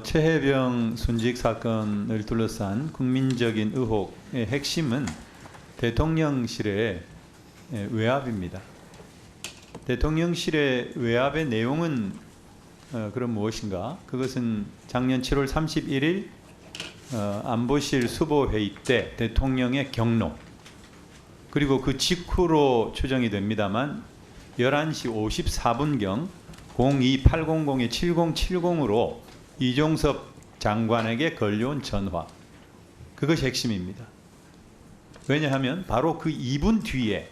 최혜병 순직 사건을 둘러싼 국민적인 의혹의 핵심은 대통령실의 외압입니다. 대통령실의 외압의 내용은 그럼 무엇인가? 그것은 작년 7월 31일 안보실 수보회의 때 대통령의 경로, 그리고 그 직후로 추정이 됩니다만 11시 54분경 02-800-7070으로 이종섭 장관에게 걸려온 전화, 그것이 핵심입니다. 왜냐하면 바로 그 2분 뒤에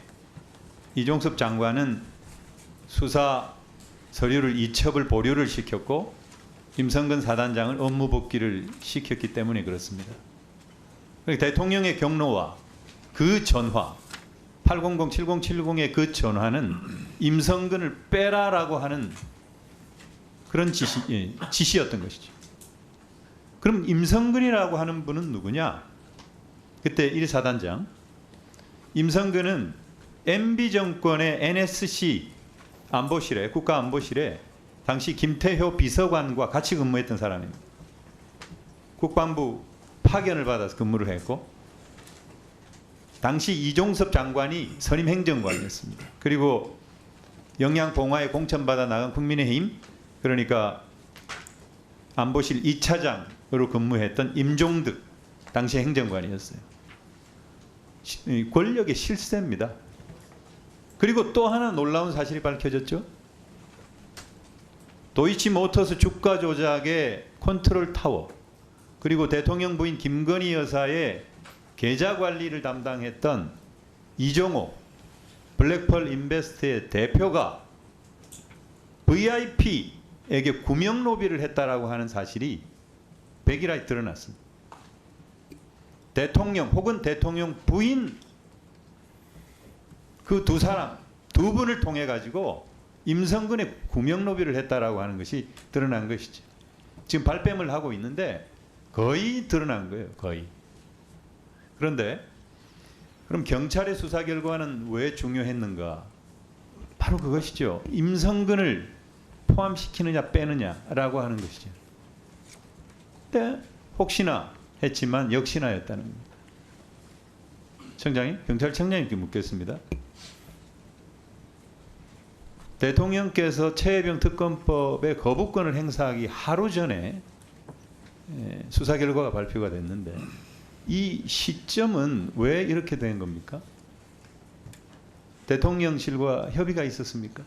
이종섭 장관은 수사 서류를 이첩을 보류를 시켰고 임성근 사단장을 업무 복귀를 시켰기 때문에 그렇습니다. 그러니까 대통령의 경로와 그 전화 800-7070의 그 전화는 임성근을 빼라라고 하는 그런 지시였던 것이죠. 그럼 임성근이라고 하는 분은 누구냐? 그때 1사단장. 임성근은 MB 정권의 NSC 안보실에, 국가안보실에 당시 김태효 비서관과 같이 근무했던 사람입니다. 국방부 파견을 받아서 근무를 했고, 당시 이종섭 장관이 선임 행정관이었습니다. 그리고 영양봉화에 공천받아 나간 국민의힘, 그러니까 안보실 2차장으로 근무했던 임종득 당시 행정관이었어요. 권력의 실세입니다. 그리고 또 하나 놀라운 사실이 밝혀졌죠. 도이치모터스 주가 조작의 컨트롤 타워, 그리고 대통령 부인 김건희 여사의 계좌 관리를 담당했던 이종호 블랙펄 인베스트의 대표가 VIP에게 구명 로비를 했다라고 하는 사실이 백일하에 드러났습니다. 대통령 혹은 대통령 부인 그 두 사람, 두 분을 통해 가지고 임성근의 구명 로비를 했다라고 하는 것이 드러난 것이죠. 지금 발뺌을 하고 있는데 거의 드러난 거예요. 거의. 그런데 그럼 경찰의 수사 결과는 왜 중요했는가? 바로 그것이죠. 임성근을 포함시키느냐 빼느냐라고 하는 것이죠. 그때 혹시나 했지만 역시나였다는 겁니다. 청장님, 경찰청장님께 묻겠습니다. 대통령께서 최혜병 특검법의 거부권을 행사하기 하루 전에 수사 결과가 발표가 됐는데 이 시점은 왜 이렇게 된 겁니까? 대통령실과 협의가 있었습니까?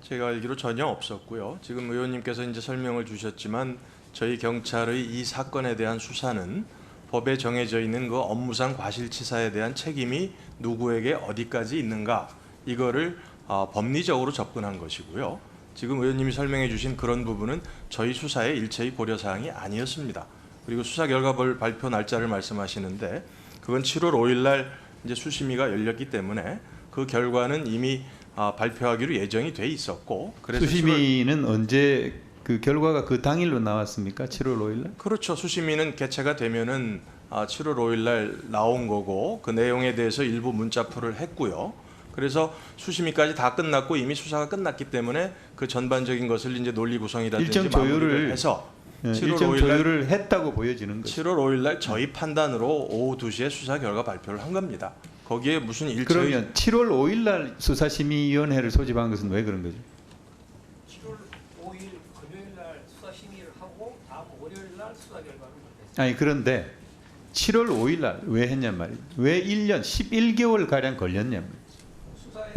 제가 알기로 전혀 없었고요. 지금 의원님께서 이제 설명을 주셨지만 저희 경찰의 이 사건에 대한 수사는 법에 정해져 있는 그 업무상 과실치사에 대한 책임이 누구에게 어디까지 있는가, 이거를 법리적으로 접근한 것이고요. 지금 의원님이 설명해 주신 그런 부분은 저희 수사의 일체의 고려사항이 아니었습니다. 그리고 수사 결과 발표 날짜를 말씀하시는데 그건 7월 5일 날 이제 수심위가 열렸기 때문에 그 결과는 이미 발표하기로 예정이 돼 있었고, 그래서 수심위는 언제 그 결과가 그 당일로 나왔습니까? 7월 5일 날? 그렇죠. 수심위는 개최가 되면은 7월 5일 날 나온 거고 그 내용에 대해서 일부 문자풀을 했고요. 그래서 수심위까지 다 끝났고 이미 수사가 끝났기 때문에 그 전반적인 것을 이제 논리 구성이라든지 일정 조율을 해서 7월 일정 5일 조율을 했다고 보여지는 거죠. 7월 5일 날 저희 판단으로 오후 2시에 수사 결과 발표를 한 겁니다. 거기에 무슨 일체의 그러면 7월 5일 날 수사심의위원회를 소집한 것은 왜 그런 거죠? 7월 5일 금요일 날 수사 심의를 하고 다음 월요일 날 수사 결과를 발표했습니다. 아니 그런데 7월 5일 날 왜 했냔 말이에요. 왜 1년 11개월 가량 걸렸냔 말이에요. 수사에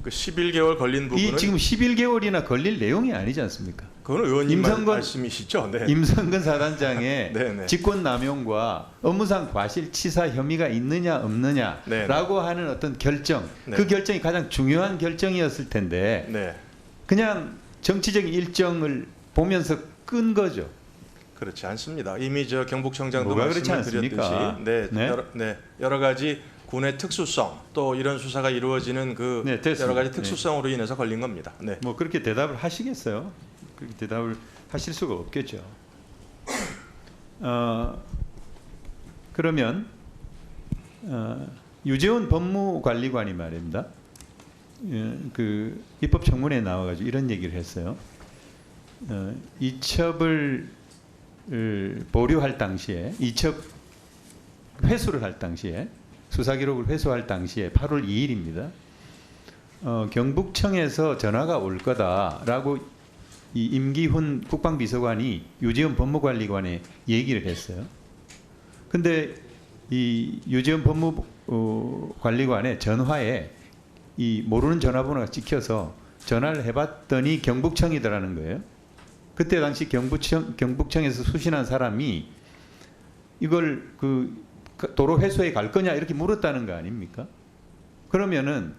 그 11개월 걸린 부분은 이 지금 11개월이나 걸릴 내용이 아니지 않습니까? 그건 의원님 말씀이시죠? 네. 임성근 사단장의 네네. 직권남용과 업무상 과실치사 혐의가 있느냐 없느냐라고 하는 어떤 결정, 네. 그 결정이 가장 중요한 결정이었을 텐데 네. 그냥 정치적인 일정을 보면서 끈 거죠. 그렇지 않습니다. 이미 저 경북청장도 뭐가 그렇지 말씀을 않습니까? 드렸듯이 네? 여러 가지 군의 특수성, 또 이런 수사가 이루어지는 그 네, 됐습니다. 여러 가지 특수성으로 인해서 걸린 겁니다. 네. 뭐 그렇게 대답을 하시겠어요? 그렇게 대답을 하실 수가 없겠죠. 그러면 유재원 법무관리관이 말입니다. 그 입법청문회에 나와가지고 이런 얘기를 했어요. 이첩을 보류할 당시에, 이첩 회수를 할 당시에, 수사 기록을 회수할 당시에 8월 2일입니다. 경북청에서 전화가 올 거다라고 이 임기훈 국방비서관이 유재현 법무관리관에 얘기를 했어요. 근데 이 유재현 법무관리관의 전화에 이 모르는 전화번호가 찍혀서 전화를 해봤더니 경북청이더라는 거예요. 그때 당시 경북청에서 수신한 사람이 이걸 그 도로 회수에 갈 거냐 이렇게 물었다는 거 아닙니까? 그러면은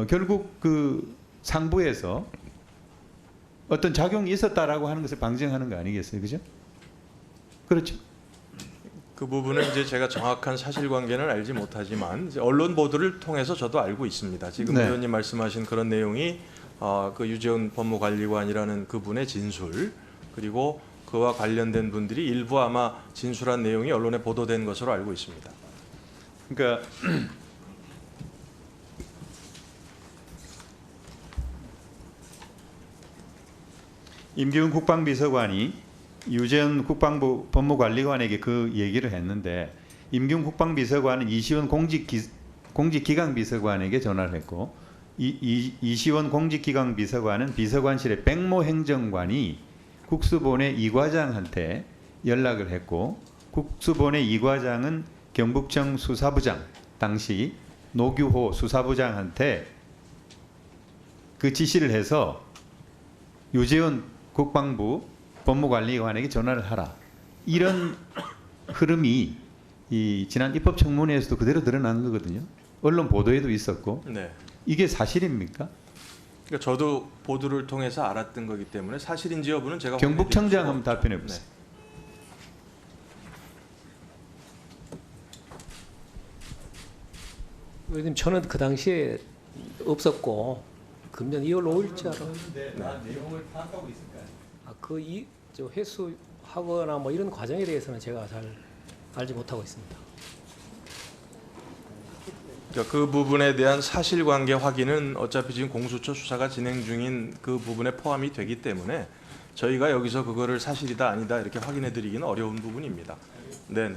결국 그 상부에서 어떤 작용이 있었다라고 하는 것을 방증하는 거 아니겠어요, 그죠? 그렇죠. 그 부분은 이제 제가 정확한 사실관계는 알지 못하지만 이제 언론 보도를 통해서 저도 알고 있습니다. 지금 네. 의원님 말씀하신 그런 내용이 그 유재훈 법무관리관이라는 그분의 진술 그리고 그와 관련된 분들이 일부 아마 진술한 내용이 언론에 보도된 것으로 알고 있습니다. 그러니까 임기훈 국방비서관이 유재현 국방부 법무관리관에게 그 얘기를 했는데 임기훈 국방비서관은 이시원 공직기강비서관에게 전화를 했고 이시원 공직기강비서관은 비서관실의 백모 행정관이 국수본의 이 과장한테 연락을 했고 국수본의 이 과장은 경북청 수사부장 당시 노규호 수사부장한테 그 지시를 해서 유재현 국방부 법무관리관에게 전화를 하라. 이런 흐름이 이 지난 입법청문회에서도 그대로 드러난 거거든요. 언론 보도에도 있었고. 네. 이게 사실입니까? 그러니까 저도 보도를 통해서 알았던 거기 때문에 사실인지 여부는 제가 경북청장 한번 답변해 보세요. 네. 의원님 저는 그 당시에 없었고 금년 2월 5일자로 내용을 파악하고 있을까요? 저 회수하거나 뭐 이런 과정에 대해서는 제가 잘 알지 못하고 있습니다. 그러니까 그 부분에 대한 사실관계 확인은 어차피 지금 공수처 수사가 진행 중인 그 부분에 포함이 되기 때문에 저희가 여기서 그거를 사실이다 아니다 이렇게 확인해 드리기는 어려운 부분입니다. 네.